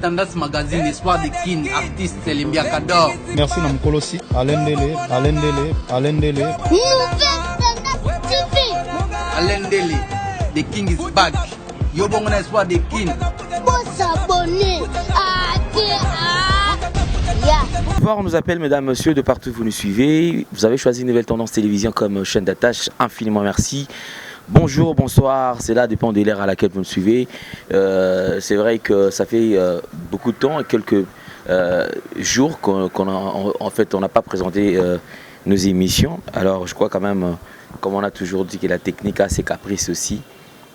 Tendance Magazine, Espoir des King, artiste Limbia Kador. Merci Namkolosi, Alain Dele. Alain Dele, the King is back. Yo bon Espoir des King. Faut s'abonner. On nous appelle, mesdames, messieurs, de partout où vous nous suivez. Vous avez choisi une nouvelle tendance télévision comme chaîne d'attache. Infiniment merci. Bonjour, bonsoir, cela dépend de l'ère à laquelle vous me suivez. C'est vrai que ça fait beaucoup de temps, quelques jours on n'a pas présenté nos émissions. Alors je crois quand même, comme on a toujours dit que la technique a ses caprices aussi,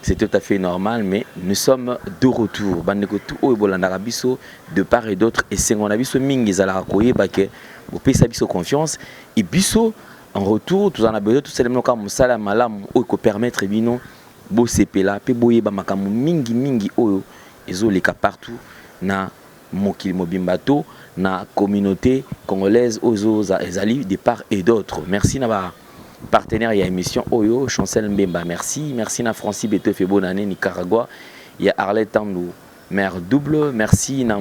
c'est tout à fait normal, mais nous sommes de retour. De part et d'autre, et c'est mon avis, confiance et biso. En retour, tout en a besoin, tout simplement comme ça, malam, ou que permettre bino, bo sepela, pe boye ba makamu mingi oyo, ezo leka partout na mokili mobimbato, na communauté congolaise ozo ezali de part et d'autre. Merci na ba partenaire ya émission oyo, Chancel Mbemba, merci na Francis Beto fait bonne année Nicaragua, il y a Arlette Tandou, mère double, merci na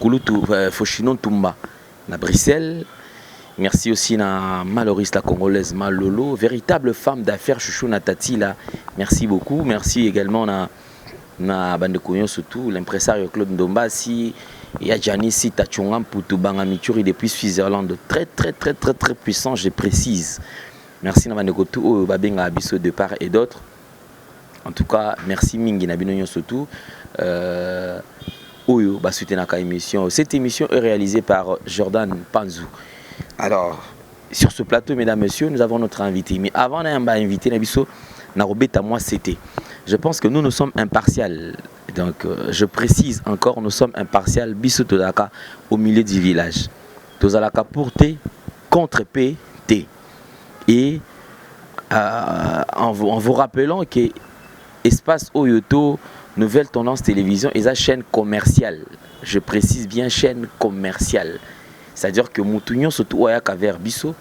Kulutu Fochinon Tumba na Bruxelles. Merci aussi à Maloris, la congolaise Malolo, véritable femme d'affaires chouchou Natati là. Merci beaucoup. Merci également à Bande Koyon surtout l'impresario Claude Ndombasi et à Janice Tachongam Poutou Bangamituri depuis Suisse-Irlande, très puissant, je précise. Merci à Bande Kotou Babenga Abisso de part et d'autre. En tout cas, merci Mingi Nabinoyon surtout. Oyo Basutenaka émission. Cette émission est réalisée par Jordan Panzou. Alors, sur ce plateau, mesdames, messieurs, nous avons notre invité. Mais avant d'inviter Nabiso, Narobeta, moi, c'était. Je pense que nous sommes impartials. Donc, je précise encore, nous sommes impartials. Biso Todaka, au milieu du village. Tozalaka pour T, contre P, T. Et en vous rappelant que Espace Oyoto, nouvelle tendance télévision, et sa chaîne commerciale. Je précise bien chaîne commerciale. C'est-à-dire que Moutunion surtout à vers biso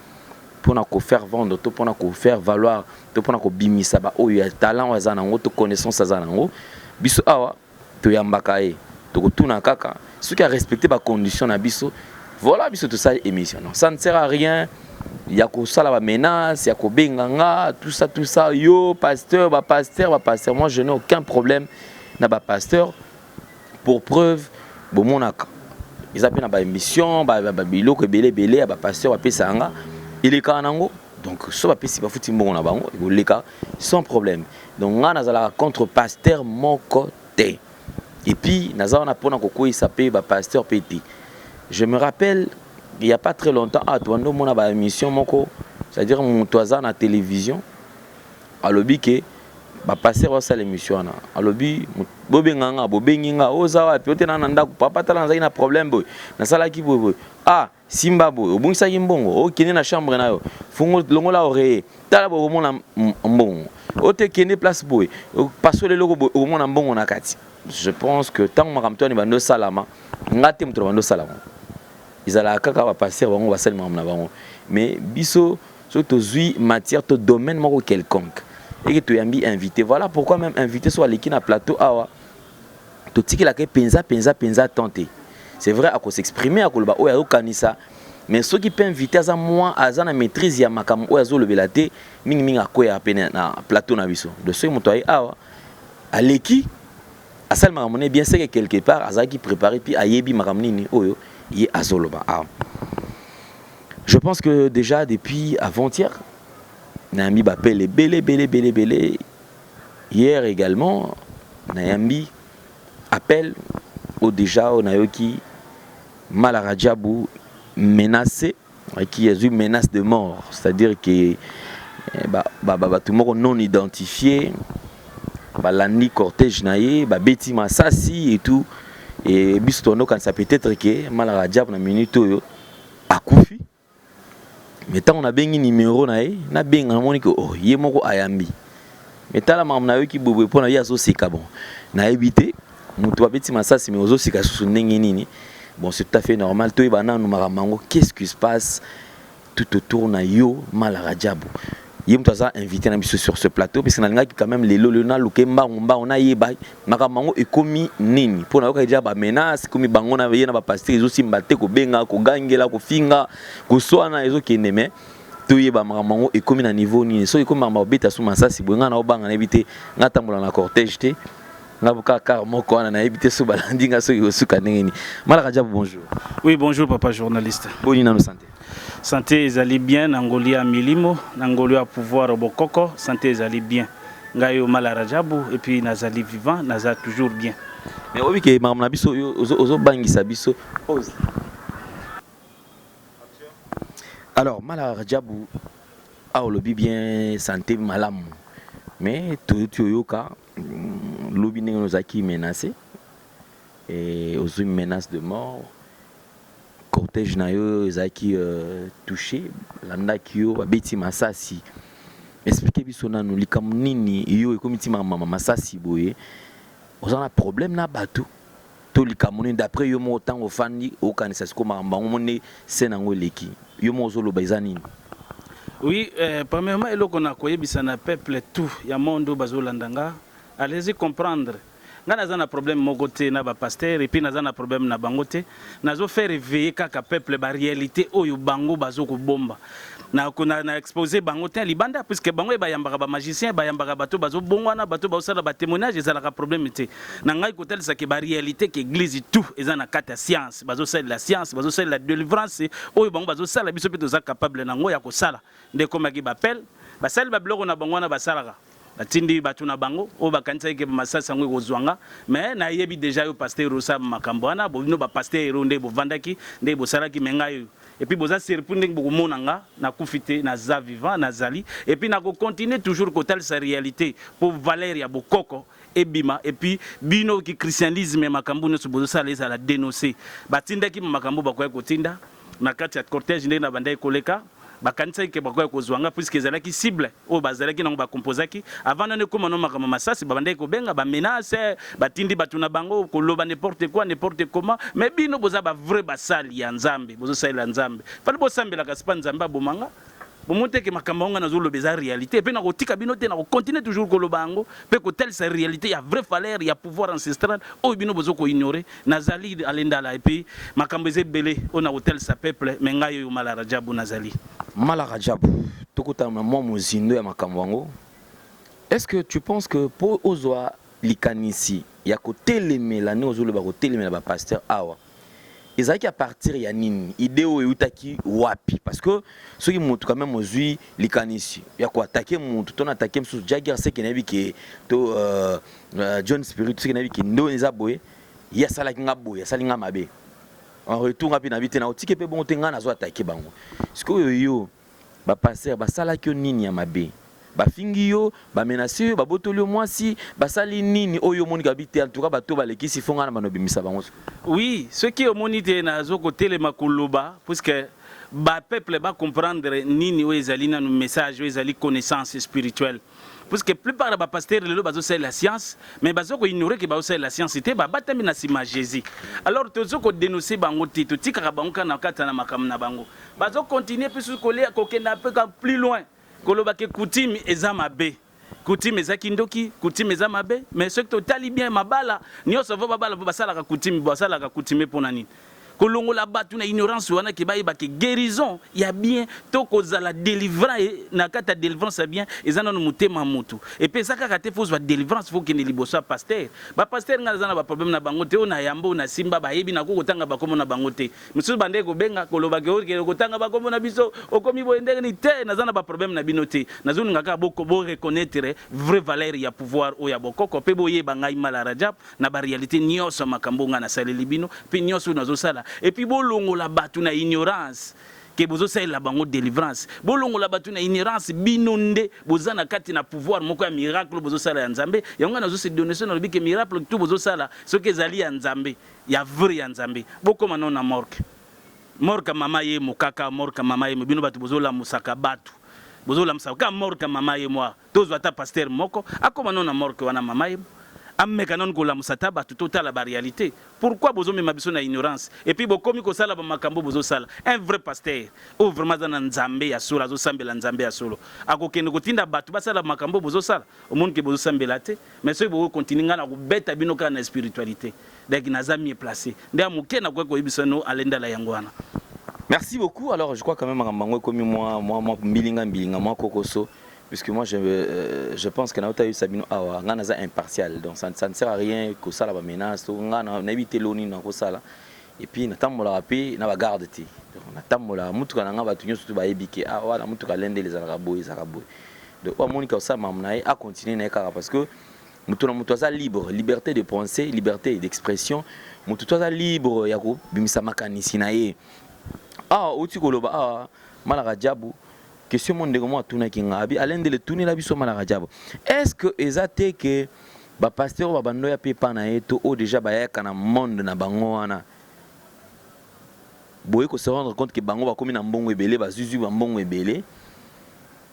pour nous faire vendre, pour nous faire valoir, pour nous bimisa ba o ya talent wazanango, to connaissance wazanango. Biso awa to yambakae, to tuna kaka. Ceux qui a respecté ba condition na biso, voilà biso tout ça émission. Non, ça ne sert à rien. Il y a ko sala ba menace, il y a ko benganga, tout ça yo pasteur. Moi je n'ai aucun problème na ba pasteur pour preuve bon monaka. Ils appellent une émission, biloko belé, pasteur, sanga, il est kanango. Donc, ce n'est pas si foutu bon na bango, sans problème. Donc, on a contre pasteur mon côté. Et puis, on a pour il s'appelle pasteur petit. Je me rappelle, il n'y a pas très longtemps, on a une émission, c'est-à-dire mon toisin à la télévision, à l'objet que pasteur à l'émission à l'objet bobenganga bobenginga ozawa piote na ndako papa tala nzaki na problème boy na sala ki boy simba boy obungisa kimbongo okene na chambre na yo fungo longola oreille tala bo mona mbongo ote kene place boy pasole loko boy mona mbongo na kati. Je pense que tant makamtoni bando salama ngate mutro bando salama izala kaka ba passer bango basalma na bango mais biso surtout zui matière to domaine moko quelconque et que tu as mis invité. Voilà pourquoi même invité sur l'équipe à plateau awa. Tout ce qui la penza tenté. C'est vrai à quoi s'exprimer à quoi ba oya kanisa. Mais ceux qui peut inviter à moi à la maîtrise ya makam oya zo le belate ming à quoi peine na plateau na biso. De ceux motoy awa à l'équipe à ça makamone bien c'est que quelque part à ça qui préparer puis ayebi makamnini oyo yi azoloba. Je pense que déjà depuis avant-hier Nayambi appelle belé. Hier également, Nayambi appelle au déjà au Nayoki Malaradjabou menacé, qui a eu menace de mort, c'est-à-dire que tout le monde non identifié, Landi cortège naïe, Betty Massassi et tout, et bistono quand ça peut être que Malaradjabou na minute a Koufi. Mais tant on a bien un numéro na bien on monique oh yemoko ayambi mais tant la maman na qui bobo pour na yaso seka bon na éviter mutu abeti masasi mais ozo seka sous nini bon c'est tout à fait normal to ibana no maramango qu'est-ce qui se passe tout autour na yo Malaradjabou il y a invité sur ce plateau parce que nous avons quand même les lolona lukemba on a yeba makamango et commis nini pour na déjà ba menace comme bango na yena ba pasteur ils aussi mbate ko benga ko gangela ko finga ko soana ezo kineme to yeba makamango et commis na niveau nini so ko mama beta sous masasi bonga na obanga na éviter ngatambola na cortège te ngabuka car moko na éviter sous balandinga so yosuka nini Malaka Diabou bonjour. Oui bonjour papa journaliste. Boni na santé. Santé ezali bien nangolia milimo nangolia pouvoir bokoko santé ezali bien ngayo Malaka Diabou et puis nazali vivant naza toujours bien mais obi ke mamna biso ozo bangisa biso pause. Alors Malaka Diabou a lobi bien santé malamu mais tout yoka lobi ne nozaki menacé et aux menaces de mort. Cortège na yo ezaki touché landa kio babeti masasi expliquer biso na no likam nini yo ekomiti mama masasi boye ozana problème na bato to likam nini d'après yo mo temps ofandi o kanisa siko mamba ngomone senango leki yo mo zolo baizani. Oui premièrement eloko na koyebisa na peuple tout ya mondo bazolandanga allez-y comprendre nga naza na problème moko te na ba pasteur et puis naza na problème na bango te nazo faire réveiller kaka peuple ba réalité oyo bango bazo ko bomba na exposer bango te libanda puisque bango ba yambaka ba magicien ba yambaka bato bazo bongwana bato ba osala ba témoignage ezalaka problème te na ngai ko telisa ke ba réalité que église tout eza na kata science bazo sala la science bazo sala la délivrance oyo bango bazo sala biso pe toza capable nango ya ko sala nde komaki ba appel ba sala ba bloko na bango na ba salaka batindi batu na bango o bakanisa ke masasa ngwe kozwanga mais na yebi déjà yo pasteur osa makambo wana bino ba pasteur nde bo vandaki nde bo salaki menga yo et puis boza serpunde bo monanga na kufite na za vivant na zali et puis na ko continuer toujours ko tel sa réalité pour Valéria Bokoko et bima et puis bino ki christianisme makambo no bozo sala la dénoncer batindaki makambo bakoya kotinda na kati ya cortège nde na bandai koleka bakanisa ke bakoya kozwanga puisque ezalaki cible o bazalaki nango bakomposaki avant nane koma no makama masasi babandai ko benga ba menace batindi batuna bango koloba n'importe quoi n'importe comment mais bino boza ba vrai basali ya nzambe bozo sala nzambe fali bo sambela ka spa nzambe bomanga bomonte ke makamba nga nazo lobeza réalité pe na kotika bino te na ko continuer toujours kolobango pe ko tel sa réalité ya vrai valeur ya pouvoir ancestral o bino bozo ko ignorer nazali alendala et puis makambo ezebele ona hotel sa peuple menga yo Malaka Diabou nazali. Malaka Diabou tokuta na mwa mozindo ya makambo wango. Est-ce que tu penses que pour ozwa likanisi ya ko telemela ni ozolo ba ko telemela ba pasteur awa ezaki à partir ya nini ideo eutaki wapi parce que ceux qui montent quand même ozui likanisi ya ko attaquer montu ton attaquer msu Jagger c'est que nabi ke to John Spirit c'est que nabi ke ndo eza boye ya sala kinga boye ya sala nga mabe en retour ngapi na bité na otike pe bon tenga na zo attaquer bango ce que yo ba passer ba sala kyo nini ya mabe ba fingi yo ba menacer yo ba botoli mwasi ba sali nini oyo moni kabite en tout cas bato ba lekisi fonga na manobi misa bango. Oui ce qui au monité na zo ko telema koloba puisque ba peuple ba comprendre nini o ezali na message o ezali connaissance spirituelle puisque plupart ba pasteur lelo bazo sala la science mais bazo ko ignorer que bazo sala la science était ba batami na sima Jésus alors tozo ko dénoncer bango te to tika bango kana kata na makam na bango bazo continuer plus ko le ko kenda peu plus loin koloba ke coutume eza mabe coutume eza kindoki coutume eza mabe mais ce que totali bien mabala nyoso va babala basala ka coutume basala ka coutume pona nini kolongo la batu na ignorance wana ke bayi ba ke guérison ya bien to kozala délivrance na kata délivrance bien ezana no mutema mutu et puis ça kaka te faut soit délivrance faut que ne libosa pasteur ba pasteur ngala zana ba problème na bango te ona yambo na simba ba yebi na ko kotanga ba komo na bango te musu bande ko benga koloba ke kotanga ba komo na biso okomi bo ndenge ni te na zana ba problème na bino te na zone ngaka boko bo reconnaître vraie valeur ya pouvoir o ya bokoko pe bo yeba ngai Malaka Diabou na ba réalité nyoso makambo nga na saleli bino pe nyoso nazo sala et puis bolongo la batu na ignorance que bozo sala la bango délivrance bolongo la batu na ignorance binonde boza na kati na pouvoir moko ya miracle bozo sala ya nzambe yango nazo se donation na bike miracle tout bozo sala ce que zali ya nzambe ya vrai ya nzambe boko manona na morka mama ye mokaka morka mama ye bino batu bozo la musaka batu bozo la musaka morka mama ye moi tozo ata pasteur moko akoma nona morka wana mama ye ameka non ko la musata ba tout la réalité. Pourquoi bozo me mabiso na ignorance et puis bokomi ko sala ba makambo bozo sala un vrai pasteur ou vraiment dans nzambe ya solo zo sambela nzambe ya solo akokende kotinda batu basala makambo bozo sala au monde ke bozo sambela te mais ceux bozo continuer ngana ko beta bino kana spiritualité donc naza mieux placé nda muke na ko yebisa no alenda la yangwana. Merci beaucoup. Alors je crois quand même que comme moi moi kokoso, puisque moi je pense que Naota Sabino awa ngana impartial, donc ça ne sert à rien que ça la menace, ngana na éviter l'oni na ko sala et puis natamola rapé na ba garde ti. Donc natamola mutuka na ngaba tunyo surtout ba ebike awa na mutuka lende les araboy. Donc au Monica ça mamnae a continuer na kara parce que mutu za libre, liberté de pensée, liberté d'expression, mutu za libre ya ko bimisa makanisi na ye. Ah, uti koloba ah malaka diabo question monde comme moi tuna ki ngabi alende le tourner la biso malaka diabo. Est-ce que ezate que ba pasteur ba bando ya pepa na eto o déjà ba ya kana monde na bango wana boye ko se rendre compte que bango ba komi na mbongo ebele ba zuzu ba mbongo ebele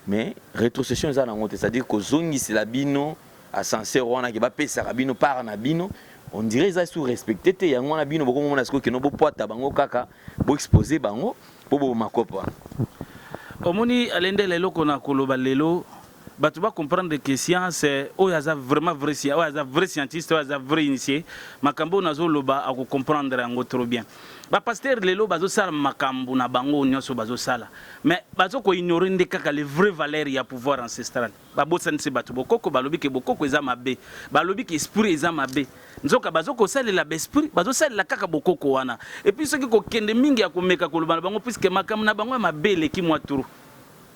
mais rétrocession za na ngote, c'est-à-dire que zongi c'est la bino à sincère wana ki ba pesa bino par na bino. On dirait ça sous respecté te yango na bino boko mona sko ke no bo poata bango kaka bo exposer bango bo bo makopa omoni alende lelo kona koloba lelo batu ba comprendre que science o yaza vraiment vrai science o yaza vrai scientiste o yaza vrai initié makambo nazo loba ako comprendre yango trop bien ba pasteur lelo bazo sala makambo na bango nyonso bazo sala mais bazo ko ignorer nde kaka les vraies valeurs ya pouvoir ancestral ba bosanse batu bokoko balobi ke bokoko eza mabe balobi ke esprit eza mabe nzoka bazo ko salela l'esprit bazo salela kaka bokoko wana et puis ce qui ko kende mingi ya komeka koloba na bango puisque makambo na bango mabele ki mwaturu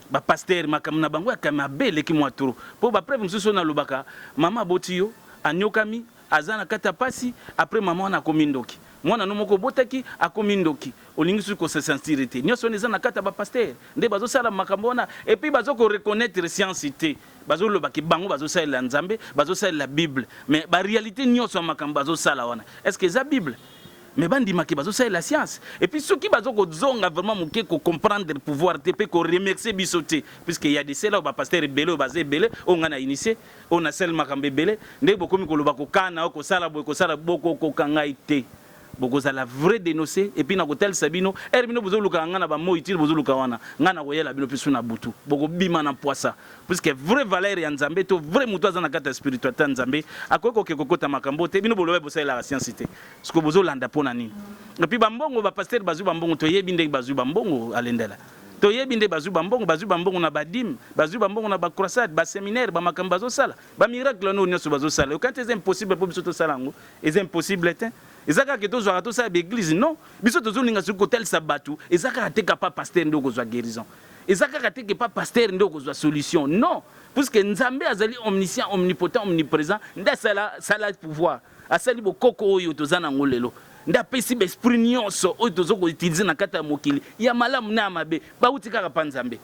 ba pasteur makambo na bango ya mabele ki mwaturu po ba preuve msusu na lobaka mama botiyo anyokami azana kata pasi après maman na komindoki mwana no moko botaki akomindoki olingi su ko se sentirité nyoso neza na kata ba pasteur nde bazo sala makambo na et puis bazo ko reconnaître science bazo loba ki bango bazo sala nzambe bazo sala la bible mais ba réalité nyoso makambo bazo sala wana est-ce que za bible mais bandi maki bazo sala la science et puis ceux qui bazo ko zonga vraiment moké ko comprendre le pouvoir te pe ko remercier bisoté puisque il y a des cela ba pasteur belé bazé belé on ngana initié on a sel makambe belé nde bokomi ko loba ko kana ko sala boko ko kangaite boko za la vraie dénoncer et puis na ko tel sabino erbino bozo luka ngana ba mo utile bozo luka wana ngana ko yela bino pisu na butu boko bima na poisa puisque vraie valeur ya nzambe to vrai muto za na kata spiritualité nzambe akoko ke kokota makambo te bino bolobe bosa la science te ce que bozo landa pona nini et puis bambongo ba pasteur bazu bambongo to yebi ndenge bazu bambongo alendela to yebi ndenge bazu bambongo na badim bazu bambongo na ba croisade ba séminaire ba makambo bazo sala ba miracle no nyoso bazo sala quand c'est impossible pour biso to sala ngo est impossible te ezaka ke tozwaka tosala baeglise non biso tozolinga soki kotalisa bato ezaka te ka pa pasteur nde okozwa guérison ezaka te ke pa pasteur nde okozwa solution non puisque nzambe azali omniscient omnipotent omniprésent nde asala pouvoir asali bokoko oyo toza nango lelo nde apesi baesprit nyonso oyo tozokoutilize na kati ya mokili ya malamu na ya mabe bauti kaka pa nzambe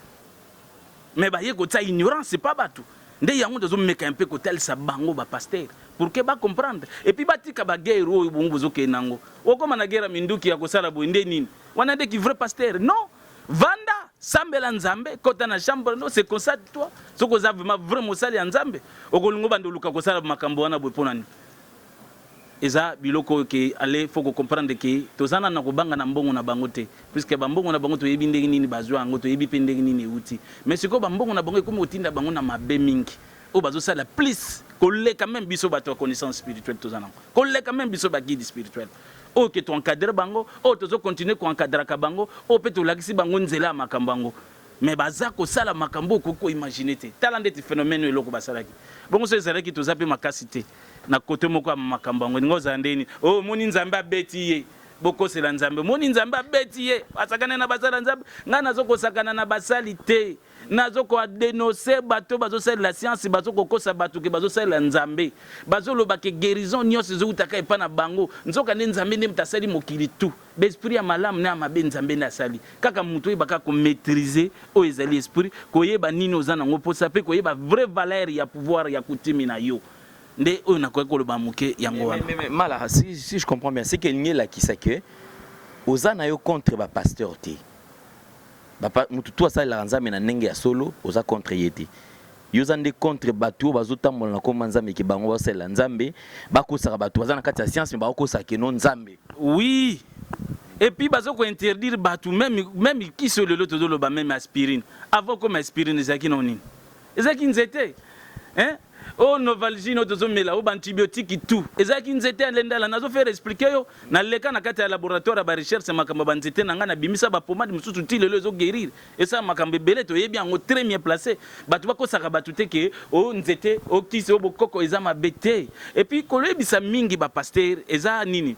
mais baye kotia ignorance pa bato nde yango tozomeka un peu kotalisa bango bapasteur pour que ba comprendre et puis batika ba guerre oyo bongo bozoke nango okoma na guerre minduki ya kosala boye nde nini wana nde ki vrai pasteur non vanda sambela nzambe kota na chambre no c'est comme ça toi soko za vraiment vrai mosali ya nzambe okolingo bando luka kosala makambo wana boye ponani eza biloko ke aller faut ko comprendre que tozana na kobanga na mbongo na bango te puisque bambongo na bango to yebi ndenge nini bazwa ngo to yebi pe ndenge nini uti mais siko bambongo na bango komi otinda bango na mabe mingi o bazo sala plus koleka même biso bato connaissance spirituelle tozana koleka même biso ba guide spirituel o ke to encadrer bango o tozo continuer ko encadrer ka bango o pe to lakisi bango nzela makambango mais baza ko sala makambo ko imaginer te talande ti phénomène eloko basalaki bongo so ezalaki toza pe makasité na kote moko makambango ngoza ndeni o moni nzambe abeti ye boko sela nzambe moni nzambe abeti ye asakana na basala nzambe ngana zoko sakana na basali te nazoko dénoncer bato bazo sala la science bazoko kosa bato ke bazo sala nzambe bazo loba ke guérison nyonso zo utaka epa na bango nzoka ne nzambe ne mtasali mokili tout l'esprit ya malamu na mabe nzambe na sali kaka muto yebaka ko maîtriser o ezali esprit koyeba nini ozana ngo posa pe koyeba vraie valeur ya pouvoir ya kutimi na yo. Mais Mala, si je comprends bien, c'est qu'il y a là qui sait que aux anayo contre ba pasteur té. Toi ça la nzambe na nenge ya solo, oza contre yete. yozande contre bato bazotambola na komba nzambe ke bango basala nzambe bakosaka bato baza na kati ya science mais bakosaka ke non nzambe. Oui. Et puis bazo ko interdire bato même qui se lelo todo loba même aspirine. Avant comme aspirine ezaki noni. Ezaki nzete. Hein? Oh novalgine otozomela o antibiotique tout. Ezaki nzete alendala nazo faire expliquer yo na leka na kati ya laboratoire ba recherche makamba banzete na ngana bimisa ba pomade mususu ti lelo ezo guérir. Et ça makamba belé to yebi yango très bien placé. Bato bakosaka bato te ke o nzete o kisi o bokoko eza mabete. Et puis kolebisa mingi ba pasteur eza nini?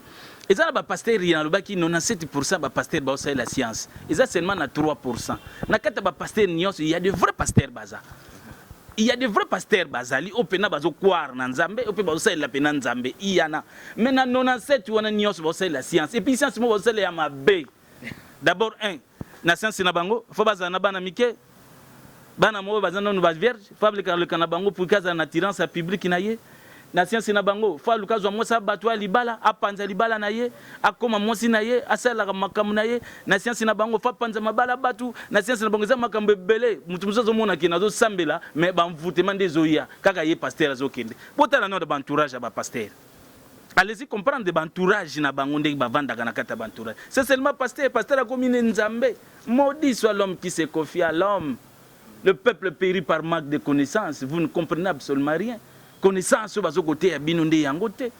Et ça, le pasteur, il y a 97% de pasteur qui la science. Et ça, seulement 3%. Dans le pasteur, il y a de vrais pasteurs bazar. Il y a de vrais pasteurs bazali. Au pena bazo croire dans Nzambe, au pena bazo la pena Nzambe. Il y en a. Mais dans 97, on a nios bazo la science. Et puis science mo bazo la mabe. D'abord la science na bango, faut bazana bana mike. Bana mo bazana no ba vierge, fabrique le kanabango pour kaza na tirance public na ye. Na science na bango fa lukazo mosa batwa libala apanza libala na ye akoma mosi na ye asala makamu na ye na science na bango fa panza mabala batu na science na bango za makambe belé mutu muzo mona ki nazo sambela mais ba mvutema ndezoya kaka ye pasteur azokende botala no de entourage ba pasteur. Allez-y comprendre de entourage na bango ndeki ba vanda kana kata entourage. C'est seulement pasteur a comme une nzambe. Maudit soit l'homme qui se confie à l'homme. Le peuple périt par manque de connaissances, vous ne comprenez absolument rien. Connaissance bazo côté ya binonde yangote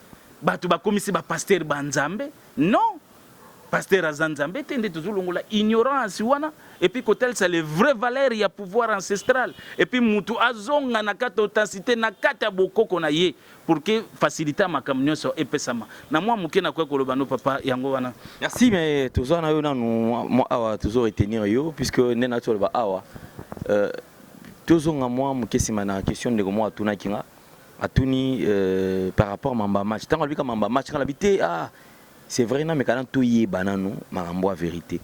batu ba komisi ba pasteur banzambe non pasteur azanzambe tende tuzulungola ignorance wana et puis kotel ça les vraies valeurs ya pouvoir ancestral et puis mutu azonga na kata authenticité na kata bokoko na ye pour que faciliter makamnyo so epesama na moi muke na kwa koloba no papa yango wana. Merci mais toujours na yo na moi awa toujours retenir yo puisque nena to ba awa toujours nga moi muke sima na question de moi atuna kinga atuni par rapport à mamba match tant que mamba match quand l'habité c'est vrai non mais quand tout y est banano marambo à vérité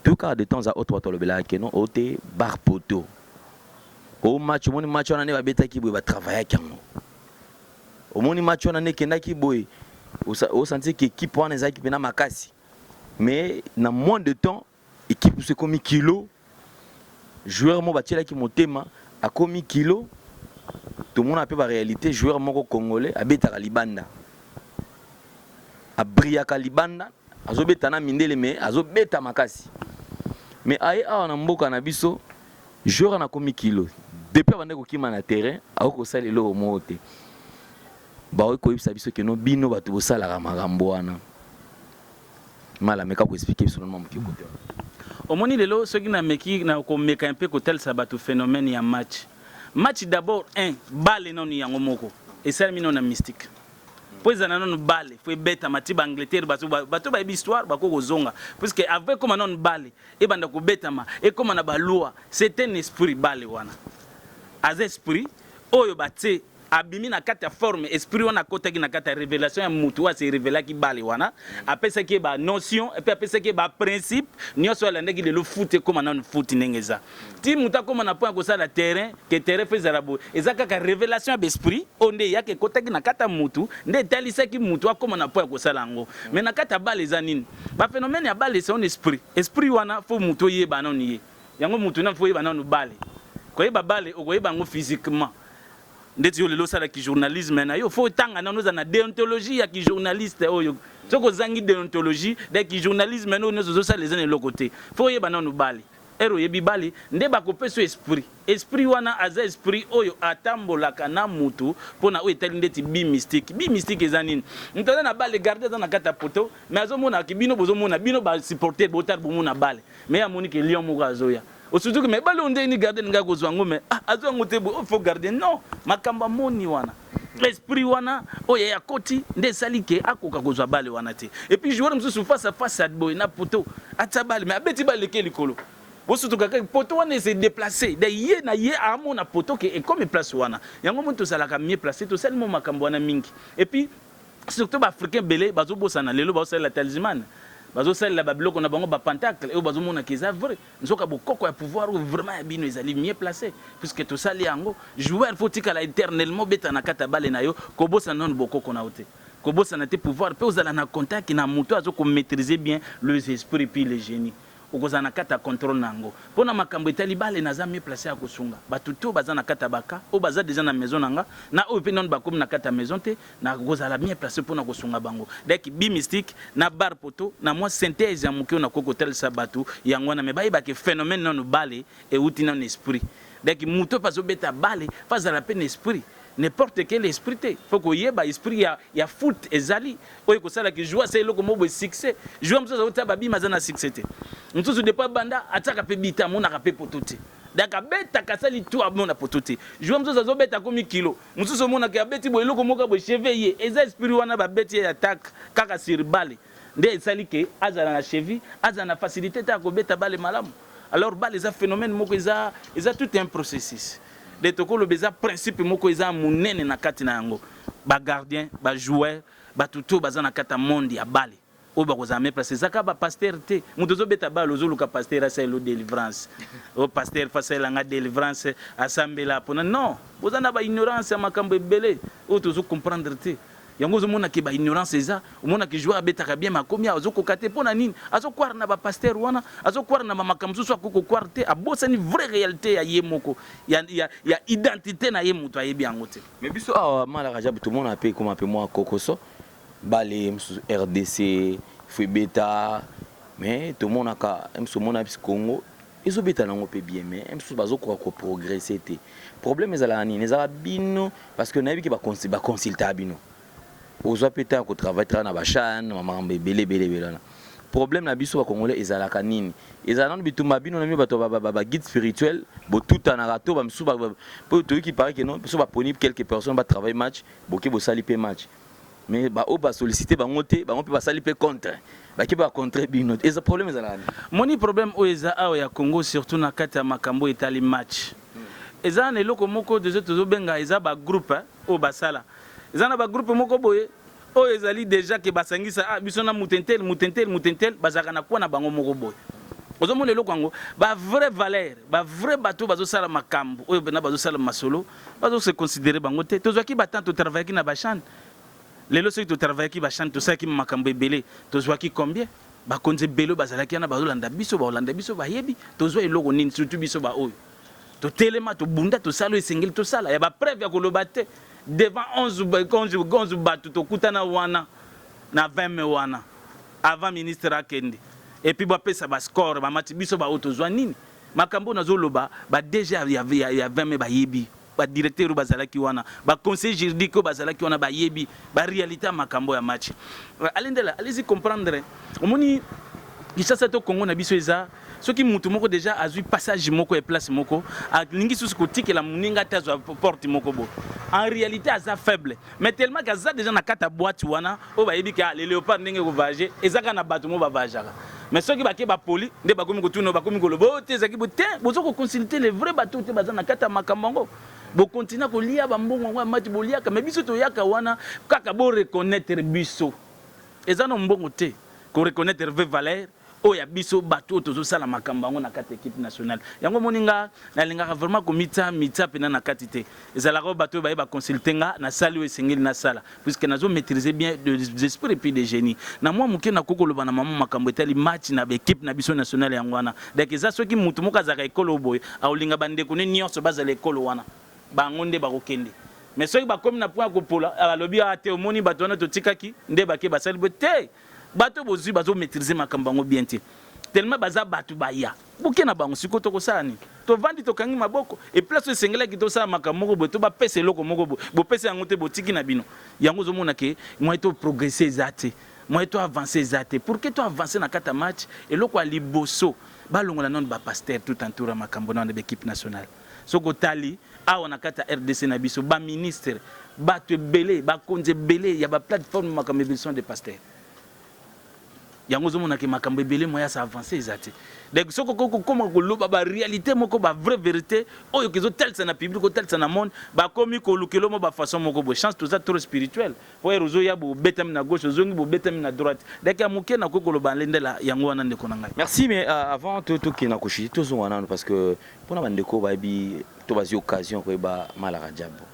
tout cas de temps à autre toi le bela que non oté bar poto au match mon match on a beta qui va travailler kango au mon match on a kenda ki boy au senti que équipe on est équipe na makasi mais dans moins de temps équipe se comme kilo joueur mo batela ki motema a comme kilo. Tout le monde a peu la réalité, joueur moko congolais, a beta libanda. A briaka libanda, a zo beta na mindele me, a zo beta makasi. Mais aye a na mboka na biso, joueur na komi kilo. Depuis avant ko kima na terrain, a ko sala lo mote. Ba ko yebisa biso ke no bino batu bosala ka makambo wana. Mala meka ko expliquer sur le moment ki côté. Au moni lelo ce qui na meki na ko meka un peu ko tel ça batu phénomène ya match. Match d'abord balle non yango moko et ça mino na mystique pois na non balle foi beta matiba Angleterre bato ba histoire ba ko zonga puisque avec comme non balle et banda ko beta ma et comme na ba loi c'est un esprit balle wana az esprit oyo baté abimi na kata forme esprit wana kota ki na kata révélation ya mutu wa se révéla ki balle wana apesa ki ba notion et puis apesa ki ba principe nyoso la ndeki de lo foot comme na foot nengeza ti muta comme na point ko sala terrain que terrain faisait rabo ezaka ka révélation d'esprit onde ya ke kota ki na kata mutu nde talisa ki mutu comme na point ko sala ngo mais na kata balle za nini ba phénomène ya balle c'est un esprit wana fo mutu yeba non ye yango mutu na fo yeba non balle ko yeba balle o ko yeba ngo physiquement. Ndeti yo lelo sala ki journalisme na yo faut tanga na noza na déontologie ya ki journaliste oyo soko zangi déontologie de ki journalisme no nozo sala les autres côté faut yeba na no bali ero yebi bali nde ba ko peso esprit wana aza esprit oyo atambola kana mutu pona o etali ndeti bi mystique ezanini mutana na bali garder dans na kata poto mais azomona ki bino bozomona bino ba supporter botar bomona bali mais amoni ke lion moko azoya. Surtout que mais ballon ni garder nga ko zwango mais azwango te faut garder non makamba moni wana l'esprit wana oya ya koti nde salike akoka ko zwa bale wana te et puis joueur msusu face à face boy na poto atabale mais abeti bale ke likolo surtout que poto wana se déplacer de ye na ye amona poto ke et comme place wana yango monto salaka mieux placé to seulement makambo wana mingi et puis surtout ba africain belé bazo bosana lelo ba la talisman bazo sel la babiloko na bango ba pentacle et bazo mona que ça vrai nzoka bokoko ya pouvoir vraiment ya bino ezali mieux placé puisque to sali yango joueur faut tikala éternellement beta na kata bale na yo ko bosa non bokoko na ote kobosa na te pouvoir pe ozala na contact na moto azo ko maîtriser bien les esprits puis les génies okozala na kata contrôle nango pona makambo etali bale naza mieux placé à kosunga bato to baza na kata baka o baza déjà na maison nanga na o pe non bakomi na kata maison te na kozala mieux placé pona kosunga bango dek bi mystique na bar poto na moi synthèse ya mukio na kokotel sabatu yango na me ba ke phénomène non bale et outi non esprit dek muto paso beta bale faza la peine esprit n'importe quel esprit te faut que yeba esprit ya foot ezali oyo ko sala ki joie c'est loko mobo succès joie mso za babi mazana succès te mso de pas banda ataka pe bita mona ka pe potote daka beta kasali tout amona potote joie mso za zo beta komi kilo mso mona ka beti bo loko moka bo cheville eza esprit wana ba beti ya attaque kaka sur balle nde ezali ke azala na cheville azala na facilité ta ko beta balle malamu alors balle za phénomène moko eza tout un processus de tokolo beza principe moko eza munene na kati na yango ba gardien ba joueur ba tuto baza na kata monde ya bale o ba kozame place zaka ba pasteur te muto zo beta bale zo luka pasteur asa lo délivrance o pasteur face la nga délivrance asambela pona non bozana ba ignorance ya makambo ebele o tozo comprendre te yango zo mona ke ba ignorance eza o mona ke joueur betaka bien makomi azo kokate pona nini azo kwara na ba pasteur wana azo kwara na makambo so ko kwarte abosa ni vraie réalité ya yemoko ya identité na yemuto ayebi yango te mais biso awa mala rajabu tout le monde appelle comme appelle moi kokoso bale RDC Fubeta mais tout le monde aka mso mona bis Congo izo beta nango pe bien mais mso bazo ko progresser te problème ezala nini ezala bino parce que nayebi ke ba consulter bino ozwa peta ko travailler na ba chaîne maman belé problème na biso ba congolais ezalaka nini ezala na bitumba bino na mi bato ba guide spirituel bo tout en arato ba msu ba to qui paraît que non biso ba poni quelques personnes ba travailler match boké bo sali pe match mais ba o ba solliciter ba ngote ba ngope ba sali pe contre ba ki ba contre bino et ce problème ezala nini moni problème o eza awa ya Congo surtout na kati ya makambo etali match eza na eloko moko de zo benga eza ba groupe o basala eza na ba groupe moko boye o ezali déjà ke basangisa biso na mutentel bazaka na kwa na bango moko boye ozomona eloko yango ba vraie valeur ba vrai bateau bazo sala makambo oyo bena bazo sala masolo bazo se considérer bango te tozwaki batanto travailler na bachan lelo soki to travailler ki bachan to saki makambo ebele tozwaki combien bakonze belo bazalaki na bazolanda biso bayebi tozwa eloko nini surtout biso ba oyo to telema to bunda to sala esengeli to sala ya ba preuve ya koloba te devant 11 bato to kutana wana na 20 wana avant ministre akende et puis ba pesa ba score ba match biso ba otozwa nini makambo nazoloba ba déjà ya 20 ba yebi ba directeur bazalaki wana ba conseil juridique bazalaki wana ba yebi ba réalité makambo ya match alendela allez-y comprendre omoni kisasa to Congo na biso eza soki mutu moko déjà azui passage moko et place moko alingi susu kotikela muninga tazo porte moko bo en réalité aza faible mais tellement kaza déjà na kata boîte wana o ba yebi ka les léopard ndenge ko vager ezaka na bato mo ba vajaka mais soki ba ke ba poli nde ba komi ko tuno ba komi ko lobo te zaki bo te bozo ko consulter les vrais bateaux te baza na kata makambango bo continue ko lia ba mbongo ngwa mati bo lia ka mais biso to yaka wana kaka bo reconnaître biso ezana mbongo te ko reconnaître vraie valeur oya biso bato tozo sala makambango na kati équipe nationale yango moninga na linga vraiment ko mita pena na kati te ezalaka bato ba consulter nga na sali o esengeli na sala puisque nazo maîtriser bien des esprits et puis des génies na moi muke na kokolo bana maman makambo etali match na équipe na biso nationale yango wana donc eza soki mutu moka zaka ekolo boy aolinga bande ko ne nyonso bazala ekolo wana bangonde bakokende mais soki bakomi na point ko pola alobi ate omoni bato wana totikaki nde bake basali te bato bozui bazo maîtriser makambango bien te tellement baza bato baya buke na bango siko to ko sani to vandi to kangi maboko et place sengela ki to sa makamoko bo to ba pese loko moko bo pese yango te botiki na bino yango zo mona ke moi to progresser zate moi to avancer zate pour que to avancer na kata match et loko ali boso ba longola non ba pasteur tout entour makambo na l'équipe nationale soko tali awa na kata RDC na biso ba ministre ba te belé ba konze belé ya ba plateforme makambo émission de pasteur yango zomona ke makambo ebele moya sa avancer ezate donc soko koma koloba ba réalité moko ba vraie vérité oyo kezo tel ça na public tel ça na monde ba komi ko lukelo mo ba façon moko bo chance tout ça trop spirituel po erozo ya bo betam na gauche zongi bo betam na droite donc ya muke na kokoloba ndela yango wana ndeko na ngai merci mais avant tout qui na koshi tout zo wana parce que pona bandeko ba bi to bazi occasion ko ba malaka jabo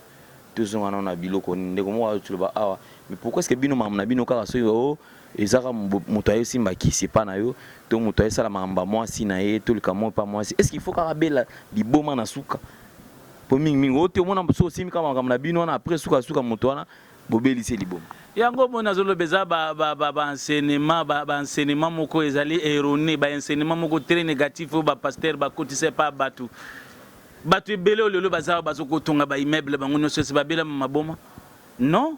tout zo wana na biloko ndeko mo wa tuloba awa mais pourquoi est-ce que bino mamna bino ka so ezaka moto ayo simba kisi pa na yo to moto ayo sala mamba mwasi na ye to likamo pa mwasi est-ce qu'il faut kaka bela liboma na suka po mingi ote omona so simi kama makambo na bino wana après suka moto wana bobelisi liboma yango mona zolobeza ba enseignement moko ezali erroné ba enseignement moko très négatif ba pasteur ba kotise pa batu ebele lelo bazaba bazokotonga ba immeuble bango nyonso se babela maboma non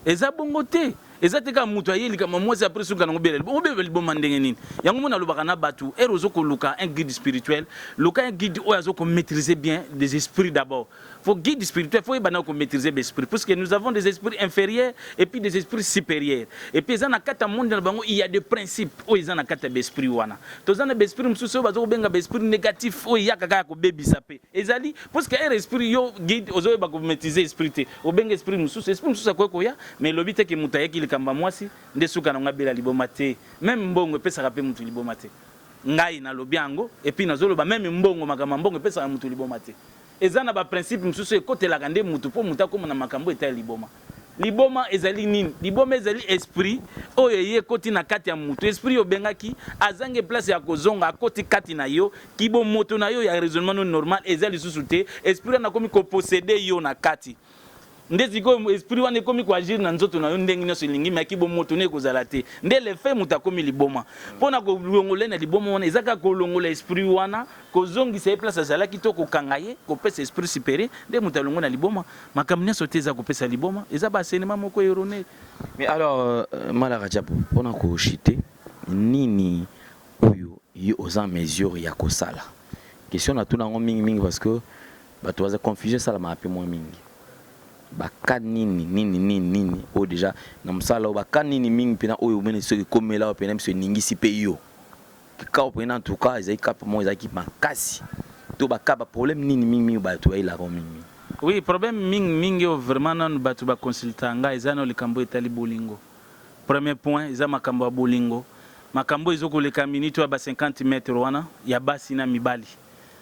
eza bongo te eza te ka mutu ayeli kama mwasi après suka nango bela obebeli boma ndenge nini yango mona lobaka na batu erozo ko luka un guide spirituel luka un guide oyo azoko maîtriser bien des esprits d'abord faut guide spirituel faut yebana ko maîtriser des esprits parce que nous avons des esprits inférieurs et puis des esprits supérieurs et puis eza na kata monde na bango il y a des principes oyo eza na kata d'esprit wana toza na esprit mususu oyo bazoko benga esprit négatif oyo yaka kaka ko bebisa pe ezali parce que un esprit yo guide ozo ba ko maîtriser esprit te obenga esprit mususu akoya mais lobite ke mutu ayeki kamba mwasi nde suka na ngabela liboma te même mbongo epesaka pe mutu liboma te ngai na lobiango et puis nazoloba même mbongo makama mbongo epesaka mutu liboma te eza na ba principe mususu ekotelaka nde mutu po mutu akoma na makambo etali liboma liboma ezali nini liboma ezali esprit oyo ye koti na kati ya mutu esprit obengaki azange place ya kozonga akoti kati na yo kibo moto na yo ya raisonnement normal ezali susu te esprit na komi ko posséder yo na kati nde siko esprit wana ekomi ko agir na nzoto na yo ndenge nyonso elingi me kibo moto ne kozala te nde le fait mutu akomi liboma mpona kolongola na liboma wana ezaka kolongola esprit wana kozongisa ye place azalaki to kokanga ye kopesa esprit supérieur nde mutu alongola na liboma makambo nyonso te eza kopesa liboma eza baenseignement moko erroné. Mais alors Malaka Diabo mpona koshite nini oyo yo oza mesure ya kosala question na tuna ngo mingi parce que bato baza confusion sala mape mo mingi baka nini o déjà na msala o baka nini mingi pena oyo mene soki komela o pena mso ningisi pe yo ka o pena en tout cas ezai kapa mo ezai ki makasi to baka ba problème nini mingi bato baila ko mingi. Oui, problème mingi o vraiment non bato ba consultanga ezana likambo etali bolingo. Premier point eza makambo ya bolingo. Makambo ezoko leka minute ya ba 50 mètres wana ya basi na mibali.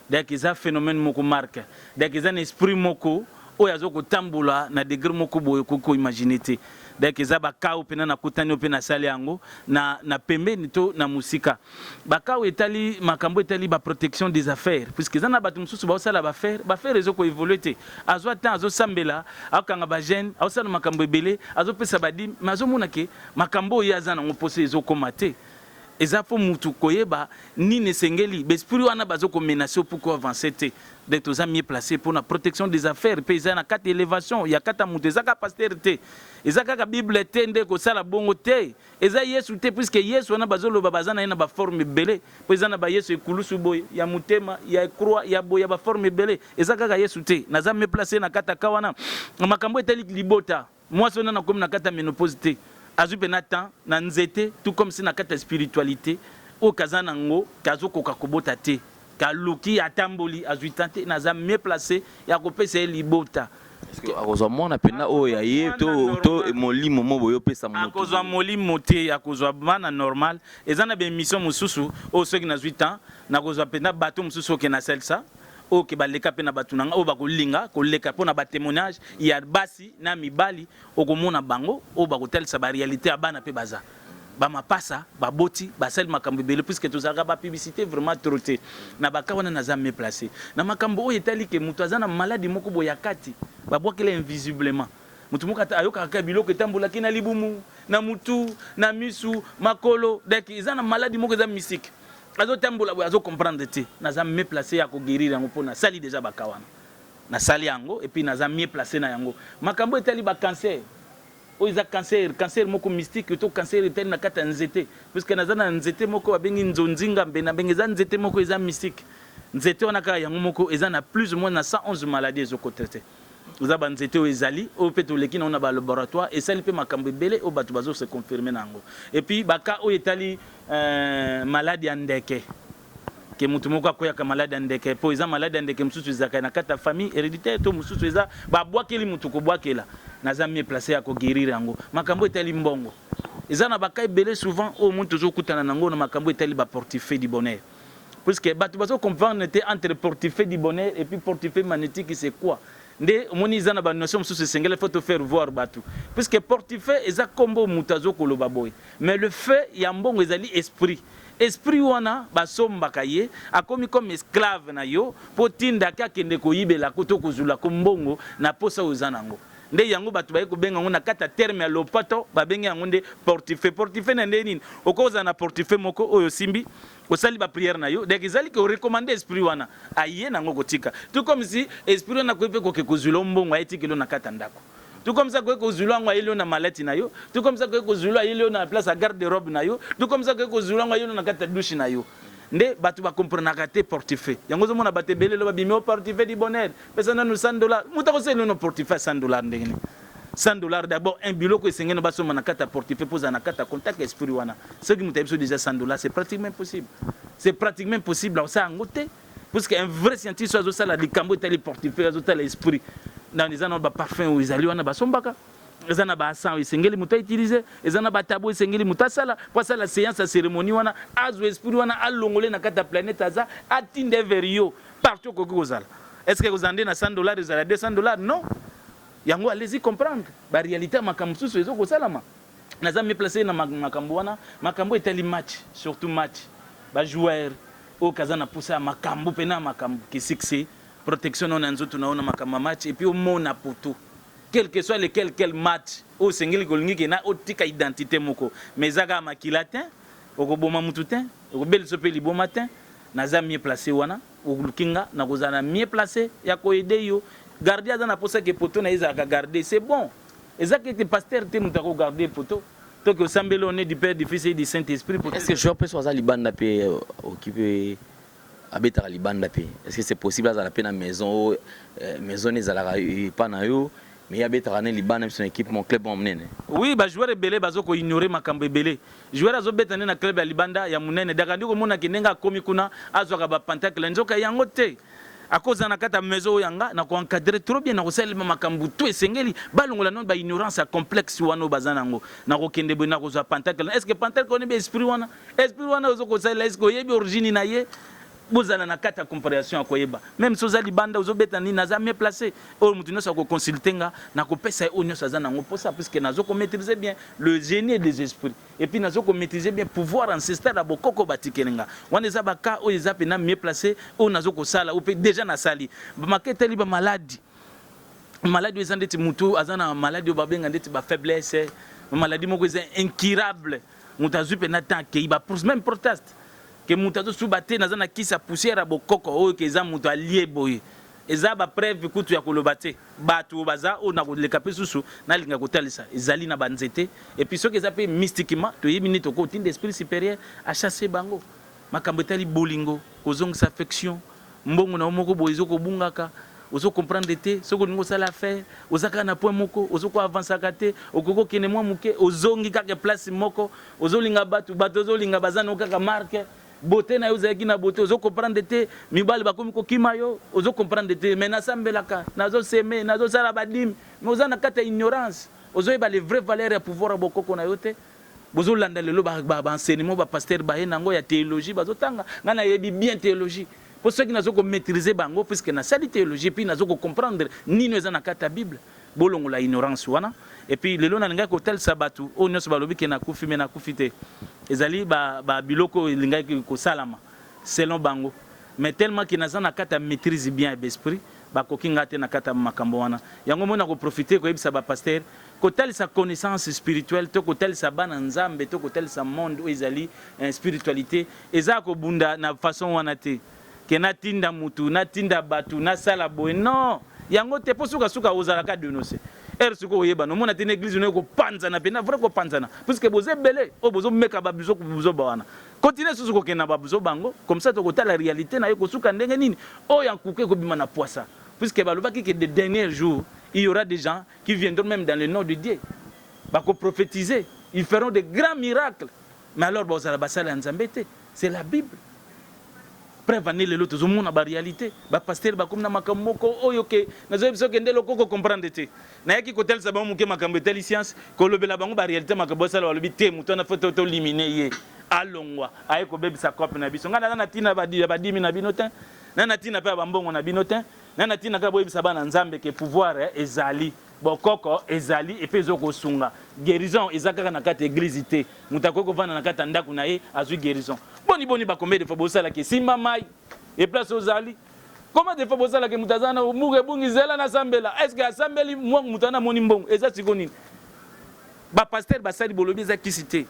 Donc eza phénomène moko marque. Donc eza un esprit moko oyo azoko tambola na degré moko boyo koko imaginité. Donc eza bakao pena na kutani opena sali yango na pembeni to na musika. Bakao etali makambo etali ba protection des affaires puisque eza na batu mususu ba osala ba affaire ezoko évoluer te. Azwa temps azo sambela akanga ba jeune osala makambo ebele azo pesa badi mazo monake makambo yaza na ngopose ezoko mate. Eza po mutu koyeba nini sengeli besprit wana bazoko menacer pour avancer te. D'être aux mieux placés pour la protection des affaires paysans à 4 élévations il y a 4 monter zaka pasteur ezaka ka bible tende ko sala bongo te eza yesu te puisque yesu wana bazolo babazana ina ba forme belé paysana ba yesu ekulusu boy ya mutema ya croix ya boy ya ba forme belé ezaka ka yesu te naza me placer na kata kawana makambo etali libota moi sona na comme na kata ménopause te azupe na temps na nzete tout comme si na kata spiritualité o kazana ngo kazoko kakobota te kaluki atamboli azuitante naza me placé ya kopesa libota est-ce que akozwa mona pena oyo ya ye to molimo mo boyo pesa moto akozwa molimo te akozwa bana normal ezana be mission mususu o soki na 8 ans nakozwa pena bato mususu ke na selsa o ke baleka pena batunanga o bakolinga koleka pona ba témoignage ya basi na mibali okomona bango o bakotelisa ba réalité ya bana pe baza bama pasa baboti basali makambo bele puisque tozaka ba publicité vraiment troté na bakawana naza me placé na makambo oyo etali ke mutu azana maladie moko boya kati babwakela invisiblement mutu moko ayoka ka biloko etambola kina libumu na mutu na misu makolo donc izana maladie moko za mystique azo tambola azo comprendre te naza me placé ya ko guérir yango pona sali déjà bakawana na sali yango et puis naza me placé na yango makambo etali ba cancer oiza cancer moko mystique to cancer etel na kata nzete puisque nazana nzete moko abengi nzonzinga mbena bengeza nzete moko eza mystique nzete wana ka yango moko eza na plus ou moins na 111 maladies ezoko traiter oza ba nzete o ezali o peto leki na ba laboratoire et sali pe makambo belé o batu bazo se confirmer nango et puis baka o etali maladie ya ndeke ke mutu moko akoya ka malade ndeke po eza malade ndeke mususu ezaka na kata famille héréditaire to mususu eza babwakeli mutu ko bwakela naza mieux placé à ko guérir yango makambo etali mbongo eza na bakai belé souvent au mutu zo kutana nango na makambo etali ba portefeuille du bonheur puisque batu bazo comprendre entre portefeuille du bonheur et puis portefeuille magnétique c'est quoi nde omoni eza na banotion mosusu esengeli faut te faire voir bato puisque portefeuille eza kombo moto azokoloba boye mais le fait ya mbongo ezali esprit wana basombaka ye akomi comme esclave na yo po tindaki akende koyibelako to kozulako mbongo na posa oyo eza nango nde yango bato baye kobenga yango na kati ya terme ya lopato babengi yango nde portefeuille na nde nini okozala na portefeuille moko oyo simbi osali baprière na yo donc ezali ke orekomande esprit wana aye nango kotika tout comme si esprit wana koyepe koke kozula mbongo ayetikelo na kati ya ndako tout comme ça koye kozula yango ayeli yo na maleti na yo tout comme ça koye kozula ayeli yo na place ya garde robe na yo tout comme ça koye kozula yango ayeli yo na kati ya douche na yo nde bato bakomprenaka te portefeuille yango ozomona bato ebele lo babimi o portefeuille du bonheur pesa nanu $100 mutu akoseli no portefeuille $100 ndenge nini $100 d'abord un biloko esengeli no basomba na kati ya portefeuille mpo ozala na kati ya contact esprit wana soki mutu ayebi so déjà $100 c'est pratiquement impossible c'est pratiquement impossible osala yango te puisque un vrai scientiste azosala likambo etali portefeuille azotala esprit eza na baparfum oyo ezali wana basombaka eza na basan oyo esengeli moto autilize eza na batabo esengeli moto asala po asala séance ya cérémonie wana azwa esprit wana alongole na kati ya planète aza atinda everi yo partout okoki kozala est ce que kozala nde na $100 ezala $200 non yango allez-y comprendre baréalité ya makambo mosusu ezokosalama naza miplace na makambo wana makambo etali match surtout match bajoueur oyo kaza na posa ya makambo mpena ya makambo kisiksi protection on a nzoto na ona makama match et puis au mona poto quel que soit lequel match au sengeli kolingi ke na otika identité moko mais zaka makilatin okoboma mututin okobeli sope libo matin naza mieux placé wana okulukinga na kozana mieux placé ya ko aider yo garder dans na posa ke poto na izaka garder c'est bon ezaka que pasteur te mutako garder poto to que sambelo on est du Père du Fils et du Saint-Esprit. Est-ce que je peux soit libanda pe occupé abetaka libanda pe est-ce que c'est possible à la peine à maison maison ezalaka pa na yo mais abetaka na libanda son équipe mon club monene oui ba joueur ebele bazoko ignorer makambo ebele joueur azobeta na club ya libanda ya monene daga ndiko mona kinenga komi kuna azwaka ba pentacle nzoka yango te akoza na kata maison yanga na ko encadrer trop bien na ko selema makambo to esengeli balongola non ba ignorance complexe wana bazanango na ko kende bo na ko za pentacle est-ce que pentacle connaît bien esprit wana ozoko sala est-ce que yebi origine na ye bozala na kata compréhension ya koyeba même si ozali banda ozobeta nini naza mieux placé oyo mutu nyonso akoconsultenga na kopesa ye oyo nyonso aza nango mposa puisque nazokomaîtriser bien le génie des esprits et puis nazokomaîtriser bien pouvoir ancestral ya bokoko batikelenga wana eza baka oyo eza mpena mieux placé oyo nazokosala oyo mpe déjà nasali bamaketeli bamaladi maladi oyo eza ndeti mutu aza na maladi oyo babenga ndeti bafaiblesse maladi moko eza incurable mutu azwi mpena temps akei même proteste que mutazo subate naza na kisa poussière bokoko oyo ke eza mutu alie boye eza ba preuve kutu ya kolobate batu baza o na koleka pe susu na linga kotalisa ezali na banzete et puis soki eza pe mystiquement to yebi ni to ko tinde esprit supérieur a chasser bango makambo tali bolingo kozongisa affection mbongo na moko boyezo ko bungaka ozo comprendre te soko ningo sala faire ozaka na point moko ozoko avancer kate okoko kene mwa muke ozongi kaka place moko ozolinga batu ozolinga bazana kaka marque beauté na yo zaki na beauté ozo comprendre te mibali bakomi ko kimayo ozo comprendre te mais nasambelaka nazo seme nazo sala badim mais ozana kata ignorance ozo yeba les vraies valeurs ya pouvoir bokoko na yo te bozo landa lelo ba enseignement ba pasteur ba henango ya théologie bazotanga ngana yebi bien théologie pour ceux qui nazo ko maîtriser bango puisque na sali théologie puis nazo ko comprendre nino ezana kata bible bolongo la ignorance wana et puis lelo na linga ko tel sabatu o nyonso balobi ke na kufi me na kufite ezali ba biloko linga ko salama selon bango mais tellement que naza na kata maîtrise bien l'esprit ba kokinga te na kata makambo wana yango mona ko profiter ko yebisa ba pasteur ko tel sa connaissance spirituelle to ko tel sa bana nzambe to ko tel sa monde où ezali spiritualité eza ko bunda na façon wana te ke na tinda mutu na tinda batu na sala boy non yango te posuka suka ozalaka dénoncer suko oyeba no mona te na église no ko panzana pe na vrai ko panzana puisque boze belé o bozo meka babizo ko bozo bawana continuer susu ko kena babizo bango comme ça to ko ta la réalité na yeko suka ndenge nini o yankuke ko bima na poisa puisque balobaki que de derniers jours il y aura des gens qui viendront même dans le nom de Dieu ba ko prophétiser ils feront de grands miracles mais alors bozala basala nzambete c'est la Bible prévenir les autres hommes ba réalité ba pasteur ba comme na makamoko oyo ke nazo biso ke ndelo koko comprendre te na yaki ko tel sa ba muke makambo tel science ko lobela bango ba réalité makambo sala ba lobi te muto na photo to liminer ye alongwa ay ko bebisa kope na biso ngana na tina ba 10 na binotin nana tina pe bambongo na bino te nana tina ka boyebisa bana nzambe ke pouvoir ezali bokoko ezali et puis ezoko sunga guérison ezaka na kata église te mutako ko vana na kata ndaku na ye azui guérison boni ba combien de fois bosala ke simba mai et place ozali comment de fois bosala ke mutazana muge bungi zela na sambela est-ce que asambeli moi mutana moni mbongo eza sikoni ba pasteur ba sali bolobi za kisité.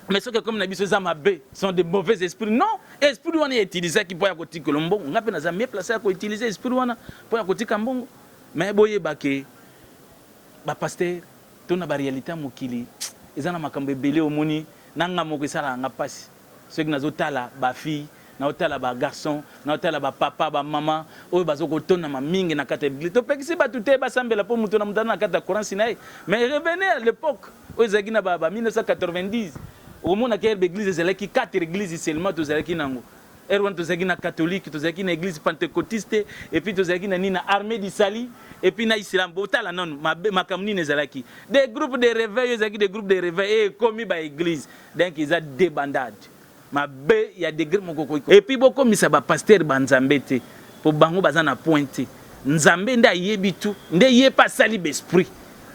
Mais ceux qui comme nabiso zamabé sont des mauvais esprits. Non, esprit wana utiliser qui pour yakoti kolombo, on appelle na mieux placé à utiliser esprit wana pour yakoti kambongo. Mais boye baké ba pasteur tona ba réalité mokili. Ezana makambe belé omoni nanga moko sala nga pasi. Ceux qui nazotala ba fille, na otala ba garçon, na otala ba papa, ba maman, oyo bazoko tona ma mingi na kata église. To pekisi ba tuté ba sambela po mutona mutana na kata Coran Sinaï. Mais revenez à l'époque, oyo zagina ba 1990. Au monde à quelle église c'est là qui 4 églises seulement tous là qui nango erwan tous là catholique tous là qui église pentecôtiste et puis tous là qui na armée du sali et puis na islam botala non ma kamni nezalaki des groupes de réveil des groupes de réveil et commis ba église donc ils a des bandades ma b il y a des groupes et puis beaucoup misa ba pasteur banzambete pour bango bazana pointé nzambe nda yebitu nde ye pas sali l'esprit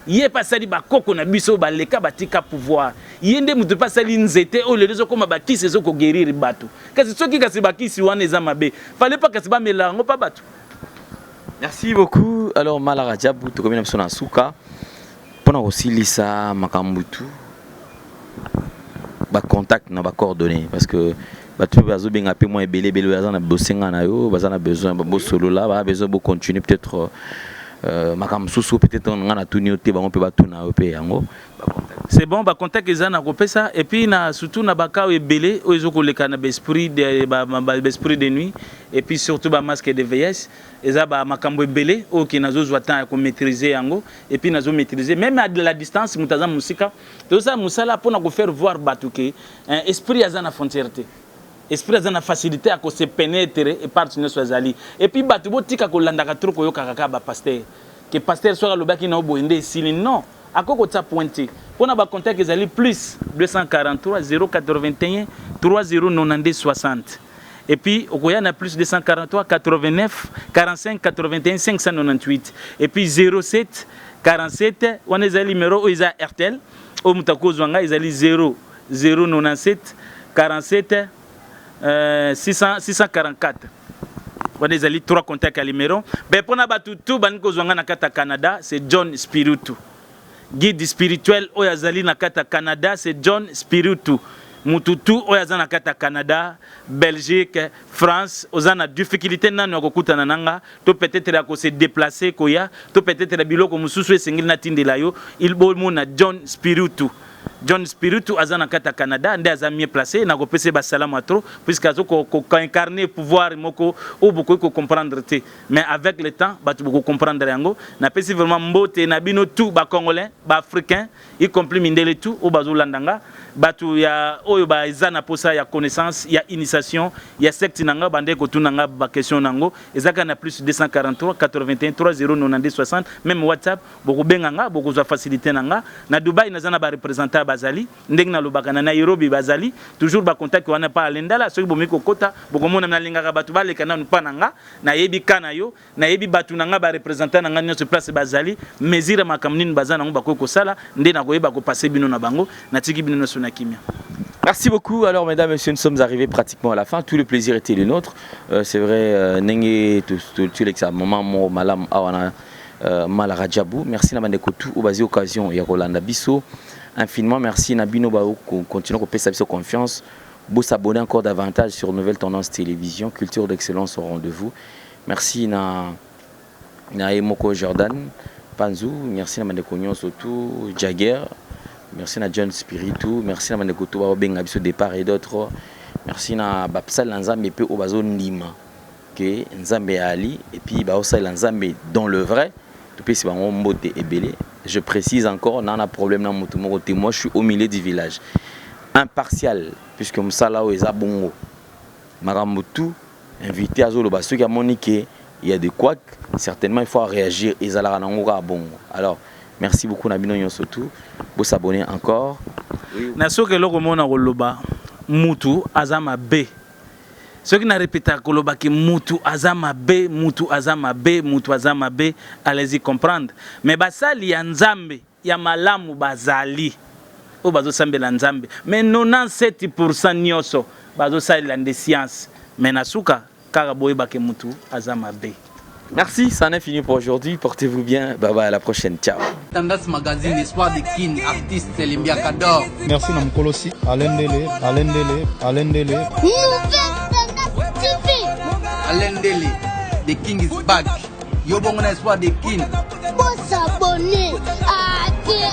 yé pas sali ba koko na biso ba leka batika pouvoir yende mutu pas sali nzete o le rezo koma bakisi ezoko guérir bato kasi soki kasi bakisi wana eza mabe fallait pas kasi ba melango pas bato. Merci beaucoup. Alors Malara Djabou to komina biso na suka pona osilisa makambutu ba contact na ba coordonnées parce que bato bazo benga pe moins belé bazana bosenga na yo bazana besoin ba solo là ba besoin de continuer peut-être makam susu peut-être on a tout nioté ba on peut ba tout na pe yango c'est bon ba contact ezana ko pesa et puis na surtout na bakao ebelé ozoko leka na esprit de ba esprit de nuit et puis surtout ba masque de veillesse eza ba makambo ebelé o ki nazo zwa temps ko maîtriser yango et puis nazo maîtriser même à de la distance mutaza musika to ça musala pona ko faire voir batuke un esprit azana frontière te esprit azana facilité à se pénétrer et partir sur azali et puis batu botika ko landaka trop ko yoka ba pasteur que pasteur soit le baki na oboende sili non akoko tsa pointé pona ba contact ezali plus 243 081 3092 60 et puis okoya na plus 243 89 45 81 598 et puis 07 47 on ezali numéro iza RTL o mutako zwanga ezali 097 47 644. On a les 3 contacts à numéro. Ben pour na batutu baniko zwanga na kata Canada, c'est John Spiritu. Guide spirituel oyazali na kata Canada, c'est John Spiritu. Mututu oyazana kata Canada, Belgique, France, ozana difficulté nanu akokutana nanga, to peut-être à se déplacer koya, to peut-être à biloko mususu esengeli na tindela yo, il bomo na John Spiritu. John Spiritu azana kata Canada ndé aza mieux placé na ko pese ba salamu atro puisque azo ko incarner pouvoir moko ou beaucoup ko comprendre te mais avec le temps ba tu beaucoup comprendre yango na pesi vraiment mbote na bino tout ba congolais ba africain y compris mindele tout ou bazolandanga batu ya oyo ba ezana posa ya connaissance ya initiation ya secte nanga bande ko tunanga ba question nango ezaka na plus 243 81 3092 60 même WhatsApp beaucoup benganga beaucoup za facilité nanga na Dubai nazana ba représenter bazali ndenge na lobaka na Nairobi bazali toujours ba contact wana pa alendala soki bomiko kota bokomona na lingaka batu baleka na pananga na yebi kana yo na yebi batu nanga ba représenter nanga nyonso place bazali mesure makamnini bazana ngo bakoko sala ndé na koyeba ko passer bino na bango na tiki bino na kimia. Merci beaucoup. Alors, mesdames et messieurs, nous sommes arrivés pratiquement à la fin. Tout le plaisir était le nôtre. C'est vrai, Nengue, tout l'examen, maman, malam, awana, Malara Djabou. Merci, Namande Kotou, au basi occasion, Yarolanda Bisso. Infiniment merci, Nabino Bao, continuons à payer sa confiance. Vous s'abonner encore davantage sur Nouvelle Tendance Télévision, Culture d'Excellence au rendez-vous. Merci, na Emoko Jordan, Panzou. Merci, Namande Kognon, surtout, Jagger. Merci na John Spiritu, merci na Mandekoto ba benga biso départ et d'autres. Merci na Bapsal Nzambe pe obazo ndima que Nzambe ali et puis ba osala Nzambe dans le vrai. Tout pe si ba mbote ebelé. Je précise encore nana problème na mutu moko te moi je suis au milieu du village. Impartial puisque msala o eza bongo. Maramutu invité azolo ba ceux qui a moniqué il y a de quoi certainement il faut réagir ezala na ngoka bongo. Alors merci beaucoup Nabino Nyonsotu. Vous s'abonner encore. Na soke loko mona koloba mutu azama B. Ce qui n'a répété kolobaki mutu azama be, mutu azama be, mutu azama be, allez-y comprendre. Mais basali ya nzambe, ya malamu bazali. O bazo sambela nzambe. Mais 97% nyoso bazo sali la science. Mais nasuka kaka boye bake mutu azama be. Merci, ça en est fini pour aujourd'hui. Portez-vous bien. Bye bye, à la prochaine. Ciao. Tendance Magazine, Espoir de Kin, artiste Limbia Kador. Merci na mkolosi alendele. Nouvelle Tendance TV. Alendele, the king is back. Yobongo na Espoir de Kin. Faut s'abonner. Ah, yeah.